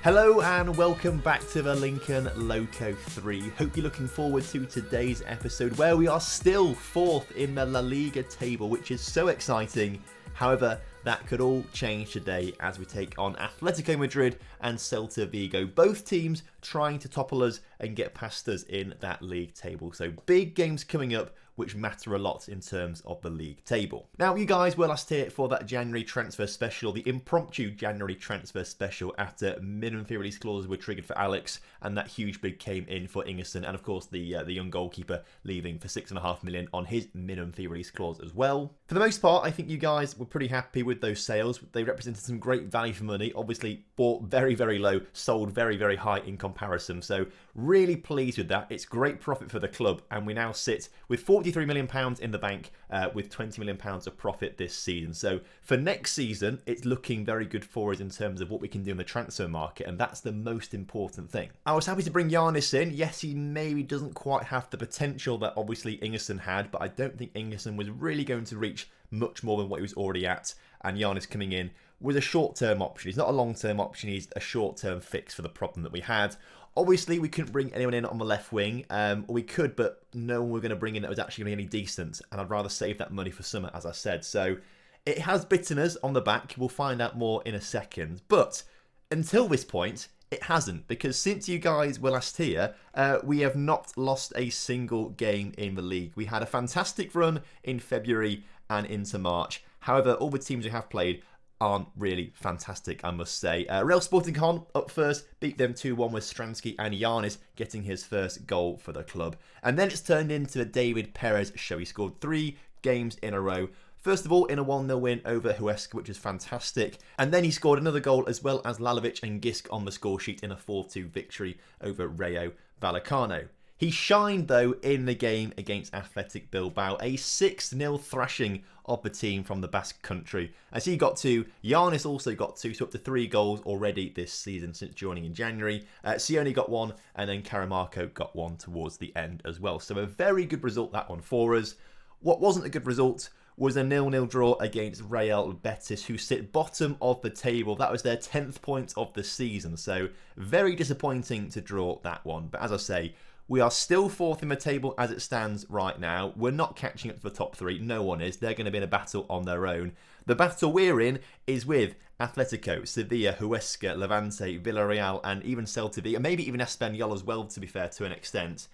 Hello and welcome back to the Lincoln Loco 3. Hope you're looking forward to today's episode where we are still fourth in the La Liga table, which is so exciting. However, that could all change today as we take on Atletico Madrid and Celta Vigo. Both teams trying to topple us and get past us in that league table. So big games coming up which matter a lot in terms of the league table. Now, you guys were last here for that January transfer special, the impromptu January transfer special after minimum fee release clauses were triggered for Alex and that huge bid came in for Ingerson and of course the young goalkeeper leaving for $6.5 million on his minimum fee release clause as well. For the most part, I think you guys were pretty happy with those sales. They represented some great value for money, obviously bought very, very low, sold very, very high in comparison. So really pleased with that. It's great profit for the club and we now sit with £43 million in the bank with £20 million of profit this season. So for next season, it's looking very good for us in terms of what we can do in the transfer market, and that's the most important thing. I was happy to bring Giannis in. Yes, he maybe doesn't quite have the potential that obviously Ingerson had, but I don't think Ingerson was really going to reach much more than what he was already at, and Giannis coming in was a short-term option. He's not a long-term option, he's a short-term fix for the problem that we had. Obviously, we couldn't bring anyone in on the left wing. We could, but no one we're going to bring in that was actually going to be any decent. And I'd rather save that money for summer, as I said. So it has bitten us on the back. We'll find out more in a second. But until this point, it hasn't. Because since you guys were last here, we have not lost a single game in the league. We had a fantastic run in February and into March. However, all the teams we have played aren't really fantastic, I must say. Real Sporting Cajon up first, beat them 2-1 with Stransky and Giannis getting his first goal for the club. And then it's turned into a David Perez show. He scored 3 games in a row. First of all, in a 1-0 win over Huesca, which is fantastic. And then he scored another goal as well as Lalovic and Gisk on the score sheet in a 4-2 victory over Rayo Vallecano. He shined, though, in the game against Athletic Bilbao, a 6-0 thrashing of the team from the Basque Country. As he got 2, Giannis also got 2, so up to 3 goals already this season since joining in January. Sione got 1, and then Caramarco got 1 towards the end as well. So a very good result, that one, for us. What wasn't a good result was a 0-0 draw against Real Betis, who sit bottom of the table. That was their 10th point of the season, so very disappointing to draw that one. But as I say, we are still fourth in the table as it stands right now. We're not catching up to the top 3. No one is. They're going to be in a battle on their own. The battle we're in is with Atletico, Sevilla, Huesca, Levante, Villarreal, and even Celta Vigo, and maybe even Espanyol as well, to be fair, to an extent.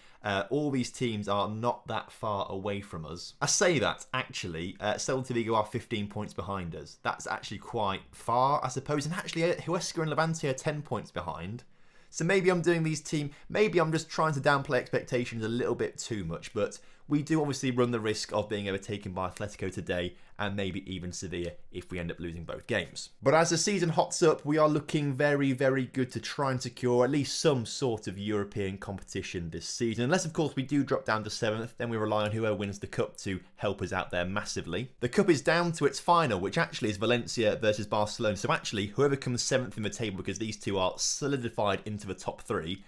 All these teams are not that far away from us. I say that, actually, Celta Vigo are 15 points behind us. That's actually quite far, I suppose. And actually, Huesca and Levante are 10 points behind. So maybe I'm doing these maybe I'm just trying to downplay expectations a little bit too much, but we do obviously run the risk of being overtaken by Atletico today and maybe even Sevilla if we end up losing both games. But as the season hots up, we are looking very, very good to try and secure at least some sort of European competition this season. Unless, of course, we do drop down to 7th, then we rely on whoever wins the Cup to help us out there massively. The Cup is down to its final, which actually is Valencia versus Barcelona. So actually, whoever comes 7th in the table, because these two are solidified into the top 3,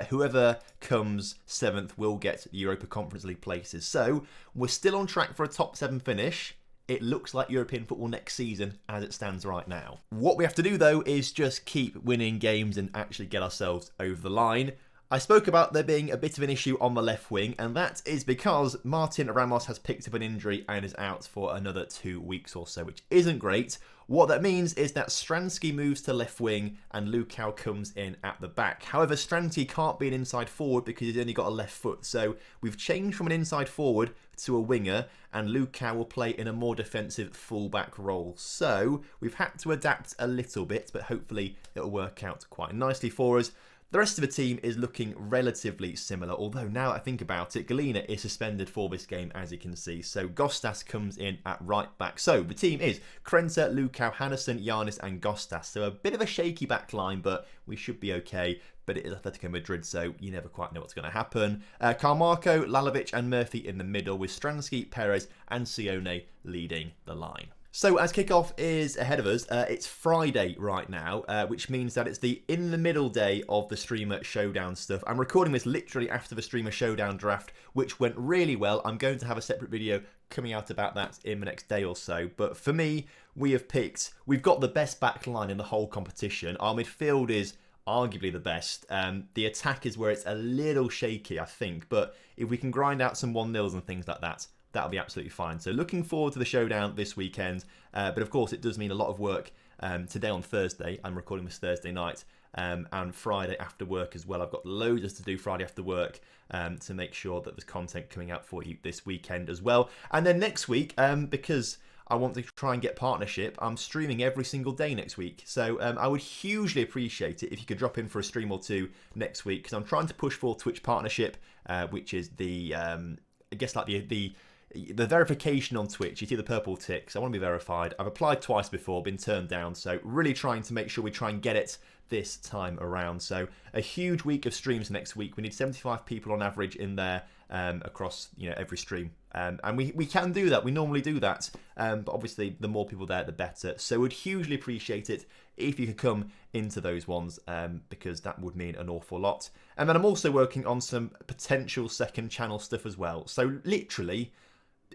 whoever comes 7th will get the Europa Conference League places. So we're still on track for a top 7 finish. It looks like European football next season as it stands right now. What we have to do, though, is just keep winning games and actually get ourselves over the line. I spoke about there being a bit of an issue on the left wing, and that is because Martin Ramos has picked up an injury and is out for another 2 weeks or so, which isn't great. What that means is that Stransky moves to left wing and Lukau comes in at the back. However, Stransky can't be an inside forward because he's only got a left foot. So we've changed from an inside forward to a winger, and Lukau will play in a more defensive fullback role. So we've had to adapt a little bit, but hopefully it'll work out quite nicely for us. The rest of the team is looking relatively similar, although now I think about it, Galina is suspended for this game, as you can see. So Gostas comes in at right back. So the team is Krenta, Lukau, Hannesson, Giannis and Gostas. So a bit of a shaky back line, but we should be okay. But it is Atletico Madrid, so you never quite know what's going to happen. Carmarco, Lalovic and Murphy in the middle, with Stransky, Perez and Sione leading the line. So as kickoff is ahead of us, it's Friday right now, which means that it's the in the middle day of the Streamer Showdown stuff. I'm recording this literally after the Streamer Showdown draft, which went really well. I'm going to have a separate video coming out about that in the next day or so. But for me, we've got the best back line in the whole competition. Our midfield is arguably the best. The attack is where it's a little shaky, I think, but if we can grind out some 1-0s and things like that, that'll be absolutely fine. So looking forward to the showdown this weekend, but of course it does mean a lot of work today on Thursday. I'm recording this Thursday night, and Friday after work as well. I've got loads to do Friday after work to make sure that there's content coming out for you this weekend as well. And then next week, because I want to try and get partnership, I'm streaming every single day next week. So I would hugely appreciate it if you could drop in for a stream or two next week, because I'm trying to push for Twitch partnership, which is the, I guess like the verification on Twitch. You see the purple ticks. I want to be verified. I've applied twice before, been turned down. So really trying to make sure we try and get it this time around. So a huge week of streams next week. We need 75 people on average in there across every stream. And we can do that. We normally do that. But obviously, the more people there, the better. So we'd hugely appreciate it if you could come into those ones, because that would mean an awful lot. And then I'm also working on some potential second channel stuff as well. So literally,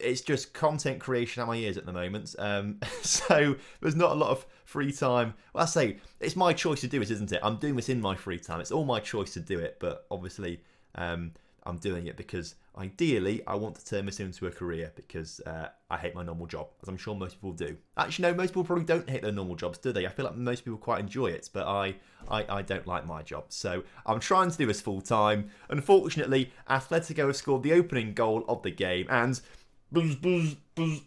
it's just content creation at my ears at the moment. So there's not a lot of free time. Well, I say it's my choice to do it, isn't it? I'm doing this in my free time. It's all my choice to do it. But obviously, I'm doing it because ideally I want to turn this into a career, because I hate my normal job, as I'm sure most people do. Actually, no, most people probably don't hate their normal jobs, do they? I feel like most people quite enjoy it, but I don't like my job. So I'm trying to do this full time. Unfortunately, Atletico have scored the opening goal of the game, and buzz, buzz, buzz.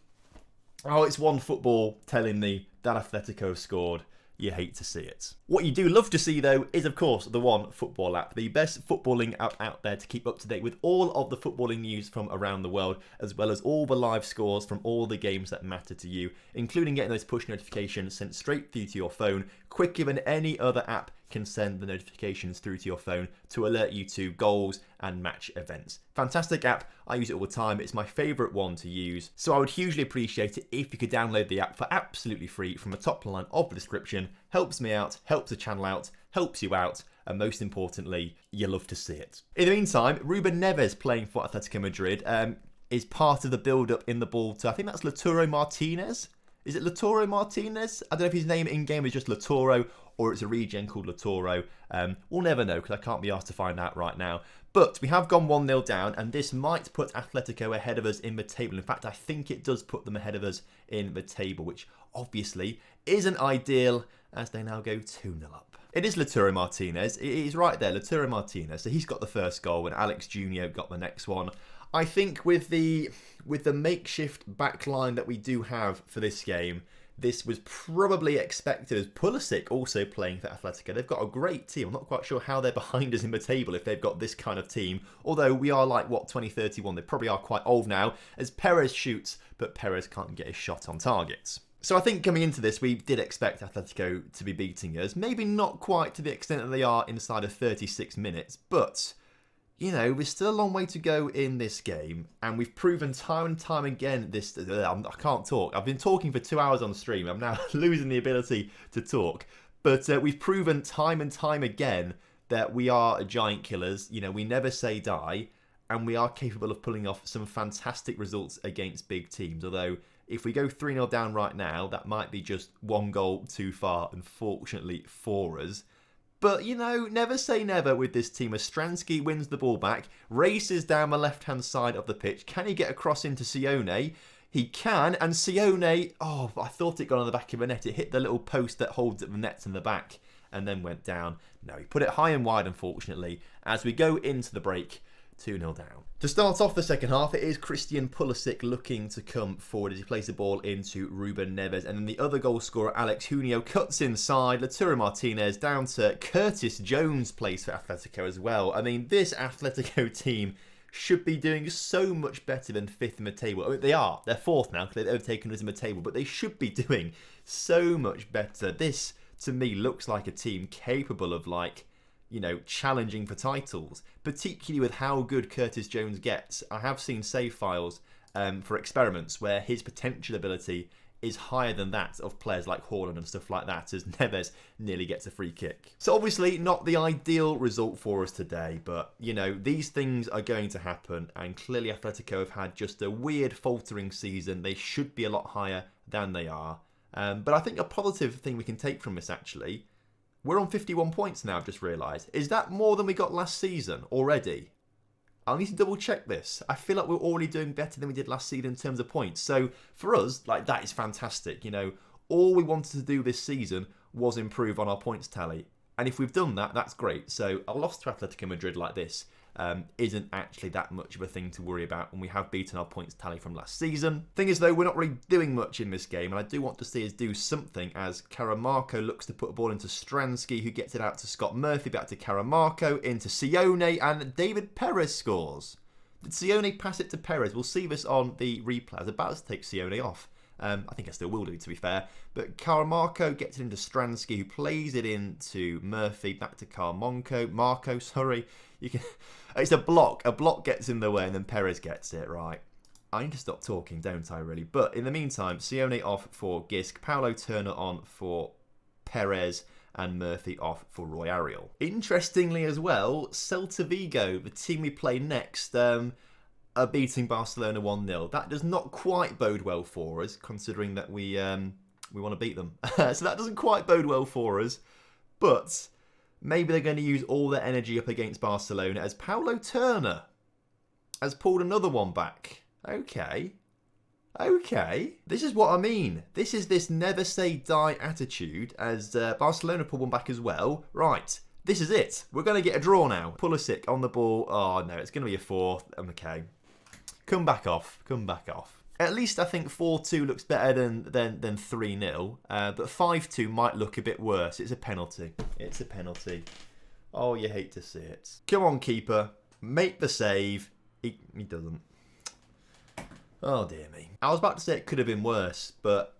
Oh, it's one football telling me that Atletico have scored. You hate to see it. What you do love to see, though, is, of course, the One Football app, the best footballing app out there to keep up to date with all of the footballing news from around the world, as well as all the live scores from all the games that matter to you, including getting those push notifications sent straight through to your phone, quicker than any other app can send the notifications through to your phone to alert you to goals and match events. Fantastic app. I use it all the time. It's my favourite one to use. So I would hugely appreciate it if you could download the app for absolutely free from the top line of the description. Helps me out, helps the channel out, helps you out, and most importantly, you love to see it. In the meantime, Ruben Neves playing for Atletico Madrid is part of the build-up in the ball to, I think that's Lautaro Martinez. Is it Lautaro Martinez? I don't know if his name in-game is just Lautaro or it's a regen called Lautaro. We'll never know, because I can't be asked to find out right now. But we have gone 1-0 down, and this might put Atletico ahead of us in the table. In fact, I think it does put them ahead of us in the table, which obviously isn't ideal, as they now go 2-0 up. It is Lautaro Martinez. He's right there, Lautaro Martinez. So he's got the first goal, and Alex Jr. got the next one. I think with the makeshift backline that we do have for this game, this was probably expected, as Pulisic also playing for Atletico. They've got a great team. I'm not quite sure how they're behind us in the table if they've got this kind of team. Although we are like, 2031? They probably are quite old now, as Perez shoots, but Perez can't get his shot on target. So I think coming into this, we did expect Atletico to be beating us. Maybe not quite to the extent that they are inside of 36 minutes, but there's still a long way to go in this game, and we've proven time and time again this... I can't talk. I've been talking for 2 hours on stream. I'm now losing the ability to talk. But we've proven time and time again that we are giant killers. We never say die, and we are capable of pulling off some fantastic results against big teams. Although, if we go 3-0 down right now, that might be just one goal too far, unfortunately, for us. But, never say never with this team. Stransky wins the ball back, races down the left-hand side of the pitch. Can he get across into Sione? He can, and Sione, I thought it got on the back of the net. It hit the little post that holds up the net in the back and then went down. No, he put it high and wide, unfortunately, as we go into the break. 2-0 down. To start off the second half, it is Christian Pulisic looking to come forward as he plays the ball into Ruben Neves. And then the other goal scorer, Alex Junio, cuts inside. Lautaro Martinez down to Curtis Jones, plays for Atletico as well. I mean, this Atletico team should be doing so much better than 5th in the table. I mean, they are. They're 4th now because they've overtaken us in the table. But they should be doing so much better. This, to me, looks like a team capable of, challenging for titles, particularly with how good Curtis Jones gets. I have seen save files for experiments where his potential ability is higher than that of players like Haaland and stuff like that, as Neves nearly gets a free kick. So obviously not the ideal result for us today, but these things are going to happen, and clearly Atletico have had just a weird faltering season. They should be a lot higher than they are. But I think a positive thing we can take from this, actually, We're on 51 points now, I've just realised. Is that more than we got last season already? I'll need to double check this. I feel like we're already doing better than we did last season in terms of points. So for us, like, that is fantastic. You know, all we wanted to do this season was improve on our points tally. And if we've done that, that's great. So a loss to Atletico Madrid like this isn't actually that much of a thing to worry about when we have beaten our points tally from last season. Thing is, though, we're not really doing much in this game, and I do want to see us do something as Caramarco looks to put a ball into Stransky, who gets it out to Scott Murphy, back to Caramarco, into Sione, and David Perez scores. Did Sione pass it to Perez? We'll see this on the replay. I was about to take Sione off. I think I still will do, to be fair. But Caramarco gets it into Stransky, who plays it into Murphy, back to Marco, sorry. It's a block. A block gets in the way, and then Perez gets it, right. I need to stop talking, don't I, really? But in the meantime, Sione off for Gisk, Paulo Turner on for Perez, and Murphy off for Roy Ariel. Interestingly as well, Celta Vigo, the team we play next, are beating Barcelona 1-0. That does not quite bode well for us, considering that we want to beat them. So that doesn't quite bode well for us. But maybe they're going to use all their energy up against Barcelona, as Paulo Turner has pulled another one back. Okay. This is what I mean. This is this never say die attitude, as Barcelona pulled one back as well. Right. This is it. We're going to get a draw now. Pulisic on the ball. Oh, no, it's going to be a fourth. Okay. Come back off. At least I think 4-2 looks better than 3-0. But 5-2 might look a bit worse. It's a penalty. Oh, you hate to see it. Come on, keeper. Make the save. He doesn't. Oh, dear me. I was about to say it could have been worse, but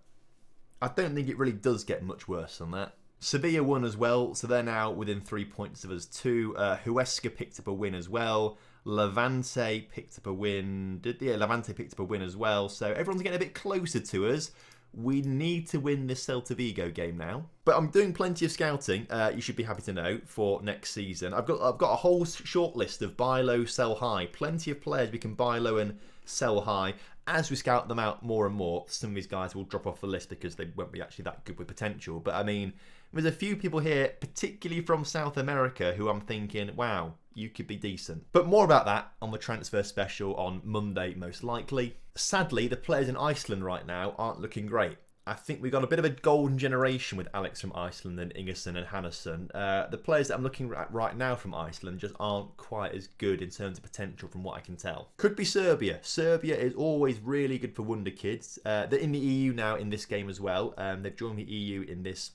I don't think it really does get much worse than that. Sevilla won as well, so they're now within 3 points of us too. Huesca picked up a win as well. Levante picked up a win. Levante picked up a win as well. So everyone's getting a bit closer to us. We need to win this Celta Vigo game now. But I'm doing plenty of scouting, you should be happy to know, for next season. I've got a whole short list of buy low, sell high. Plenty of players we can buy low and sell high. As we scout them out more and more, some of these guys will drop off the list because they won't be actually that good with potential. But I mean, there's a few people here, particularly from South America, who I'm thinking, wow, you could be decent. But more about that on the transfer special on Monday, most likely. Sadly, the players in Iceland right now aren't looking great. I think we've got a bit of a golden generation with Alex from Iceland and Ingerson and Hannesson. The players that I'm looking at right now from Iceland just aren't quite as good in terms of potential from what I can tell. Could be Serbia. Serbia is always really good for wonder kids. They're in the EU now in this game as well. They've joined the EU in this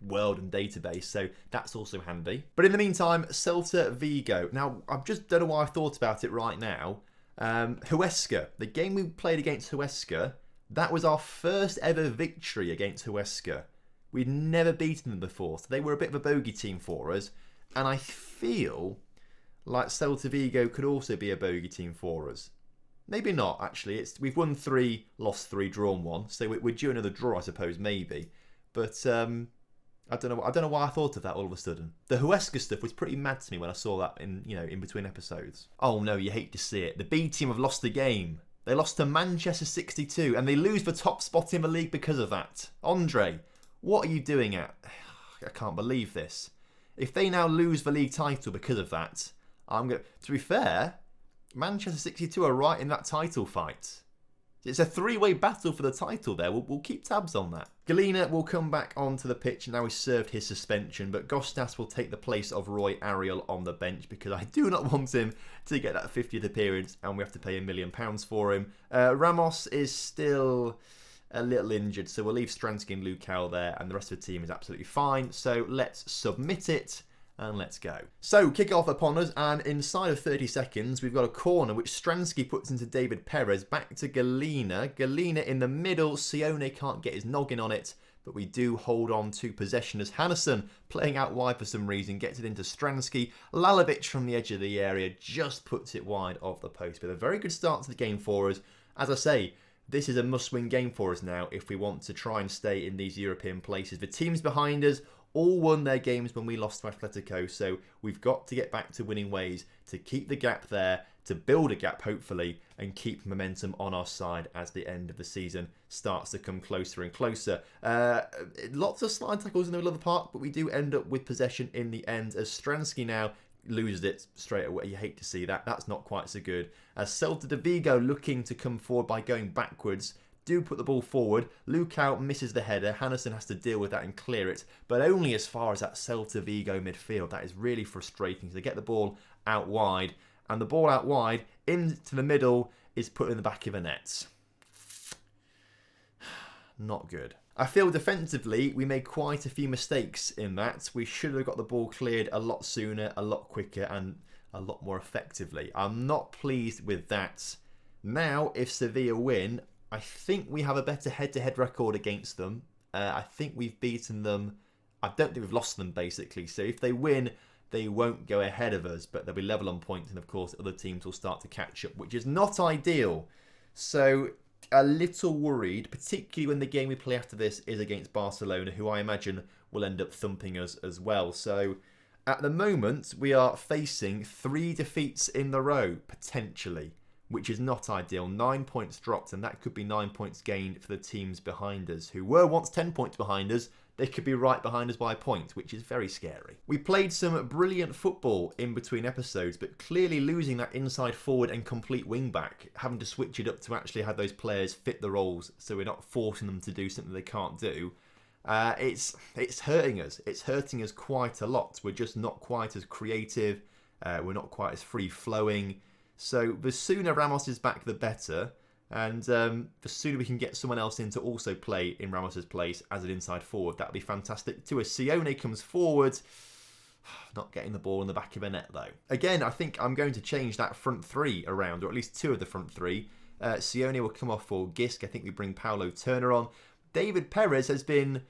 world and database, so that's also handy. But in the meantime, Celta Vigo. Now, I just don't know why I thought about it right now. Huesca. The game we played against Huesca, that was our first ever victory against Huesca. We'd never beaten them before, so they were a bit of a bogey team for us. And I feel like Celta Vigo could also be a bogey team for us. Maybe not, actually. We've won 3, lost 3, drawn 1, so we're due another draw, I suppose, maybe. But I don't know why I thought of that all of a sudden. The Huesca stuff was pretty mad to me when I saw that in between episodes. Oh no, you hate to see it. The B team have lost the game. They lost to Manchester 62 and they lose the top spot in the league because of that. Andre, what are you doing at? I can't believe this. If they now lose the league title because of that, to be fair, Manchester 62 are right in that title fight. It's a 3-way battle for the title there. We'll keep tabs on that. Galina will come back onto the pitch now he's served his suspension, but Gostas will take the place of Roy Ariel on the bench because I do not want him to get that 50th appearance and we have to pay £1 million for him. Ramos is still a little injured, so we'll leave Stransky and Lukau there and the rest of the team is absolutely fine. So let's submit it. And let's go. So, kick-off upon us, and inside of 30 seconds, we've got a corner which Stransky puts into David Perez. Back to Galina. Galina in the middle. Sione can't get his noggin on it, but we do hold on to possession as Hannesson, playing out wide for some reason, gets it into Stransky. Lalovic from the edge of the area just puts it wide of the post. But a very good start to the game for us. As I say, this is a must-win game for us now if we want to try and stay in these European places. The teams behind us all won their games when we lost to Atletico, so we've got to get back to winning ways to keep the gap there, to build a gap, hopefully, and keep momentum on our side as the end of the season starts to come closer and closer. Lots of slide tackles in the middle of the park, but we do end up with possession in the end as Stransky now loses it straight away. You hate to see that. That's not quite so good. As Celta de Vigo looking to come forward by going backwards, do put the ball forward. Lukau misses the header. Hannesson has to deal with that and clear it, but only as far as that Celta Vigo midfield. That is really frustrating. So they get the ball out wide, and the ball out wide into the middle is put in the back of a net. Not good. I feel defensively we made quite a few mistakes in that. We should have got the ball cleared a lot sooner, a lot quicker, and a lot more effectively. I'm not pleased with that. Now, if Sevilla win, I think we have a better head-to-head record against them. I think we've beaten them. I don't think we've lost them, basically. So if they win, they won't go ahead of us, but they'll be level on points. And, of course, other teams will start to catch up, which is not ideal. So a little worried, particularly when the game we play after this is against Barcelona, who I imagine will end up thumping us as well. So at the moment, we are facing 3 defeats in the row, potentially, which is not ideal. 9 points dropped, and that could be 9 points gained for the teams behind us, who were once 10 points behind us. They could be right behind us by a point, which is very scary. We played some brilliant football in between episodes, but clearly losing that inside forward and complete wing back, having to switch it up to actually have those players fit the roles so we're not forcing them to do something they can't do. It's hurting us. It's hurting us quite a lot. We're just not quite as creative. We're not quite as free-flowing. So the sooner Ramos is back, the better. And the sooner we can get someone else in to also play in Ramos's place as an inside forward, that'll be fantastic. Tua Sione comes forward. Not getting the ball in the back of a net, though. Again, I think I'm going to change that front 3 around, or at least 2 of the front 3. Sione will come off for Gisk. I think we bring Paulo Turner on. David Perez has been,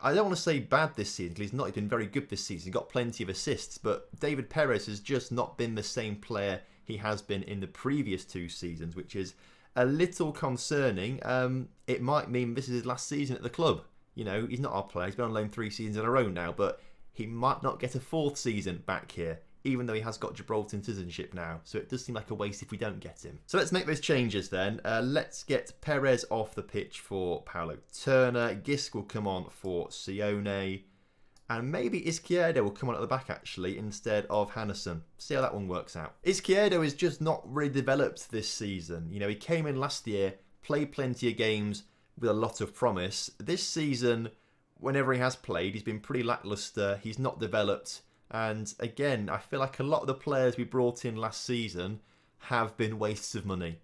I don't want to say bad this season, because he's not been very good this season. He got plenty of assists, but David Perez has just not been the same player he has been in the previous 2 seasons, which is a little concerning. It might mean this is his last season at the club. You know, he's not our player. He's been on loan 3 seasons in a row now, but he might not get a 4th season back here, even though he has got Gibraltar citizenship now. So it does seem like a waste if we don't get him. So let's make those changes then. Let's get Perez off the pitch for Paulo Turner. Gisk will come on for Sione. And maybe Izquierdo will come on at the back, actually, instead of Hannesson. See how that one works out. Izquierdo is just not really developed this season. You know, he came in last year, played plenty of games with a lot of promise. This season, whenever he has played, he's been pretty lacklustre. He's not developed. And again, I feel like a lot of the players we brought in last season have been wastes of money.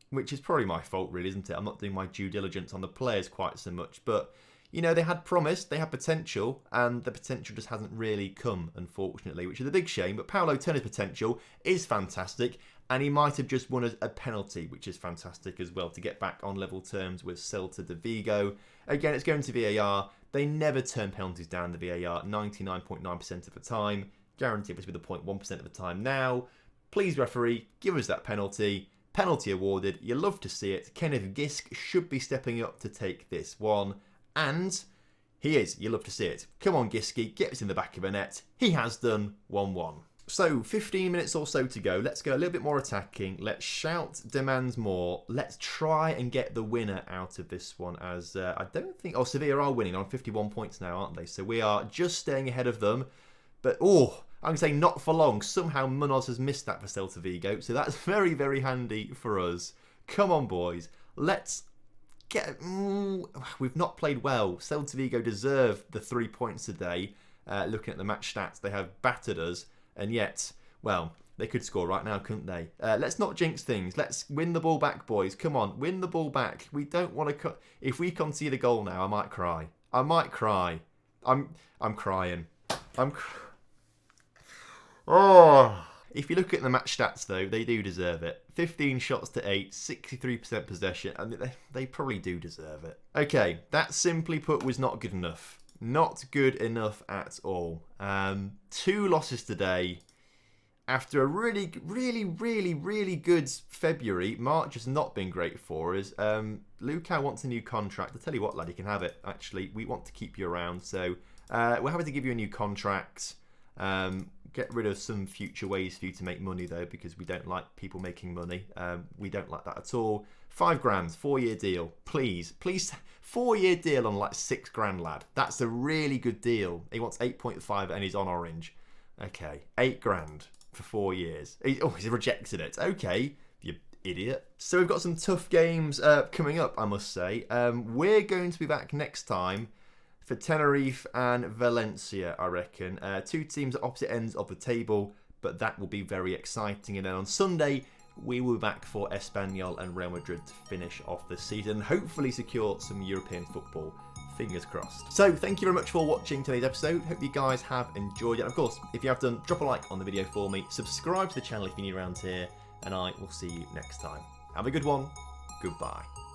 Which is probably my fault, really, isn't it? I'm not doing my due diligence on the players quite so much. But you know, they had promise, they had potential, and the potential just hasn't really come, unfortunately, which is a big shame. But Paulo Turner's potential is fantastic, and he might have just won a penalty, which is fantastic as well, to get back on level terms with Celta de Vigo. Again, it's going to VAR. They never turn penalties down, the VAR, 99.9% of the time. Guarantee us with the 0.1% of the time now. Please, referee, give us that penalty. Penalty awarded. You love to see it. Kenneth Gisk should be stepping up to take this one. And he is. You love to see it. Come on, Gisky. Get us in the back of a net. He has done 1-1. So, 15 minutes or so to go. Let's go a little bit more attacking. Let's shout demands more. Let's try and get the winner out of this one. As I don't think... Oh, Sevilla are winning on 51 points now, aren't they? So we are just staying ahead of them. But, I'm going to say not for long. Somehow Munoz has missed that for Celta Vigo. So that's very, very handy for us. Come on, boys. Let's we've not played well. Celta Vigo deserve the 3 points today. Looking at the match stats, they have battered us, and yet, well, they could score right now, couldn't they? Let's not jinx things. Let's win the ball back, boys. Come on, win the ball back. We don't want to. If we concede a goal now, I might cry. I might cry. I'm crying. Oh. If you look at the match stats, though, they do deserve it. 15 shots to 8, 63% possession, and they probably do deserve it. Okay, that simply put was not good enough. Not good enough at all. 2 losses today. After a really good February, March has not been great for us. Lukau wants a new contract. I'll tell you what, lad, you can have it, actually. We want to keep you around, so we're happy to give you a new contract. get rid of some future ways for you to make money though, because we don't like people making money. We don't like that at all. £5 grand, 4-year deal, please. 4-year deal on like £6 grand, lad. That's a really good deal. He wants 8.5 and he's on Orange. Okay, £8 grand for 4 years. He's rejected it. Okay, you idiot. So we've got some tough games coming up, I must say. We're going to be back next time for Tenerife and Valencia, I reckon. 2 teams at opposite ends of the table, but that will be very exciting. And then on Sunday, we will be back for Espanyol and Real Madrid to finish off the season, hopefully secure some European football. Fingers crossed. So thank you very much for watching today's episode. Hope you guys have enjoyed it. And of course, if you have done, drop a like on the video for me. Subscribe to the channel if you're new around here, and I will see you next time. Have a good one. Goodbye.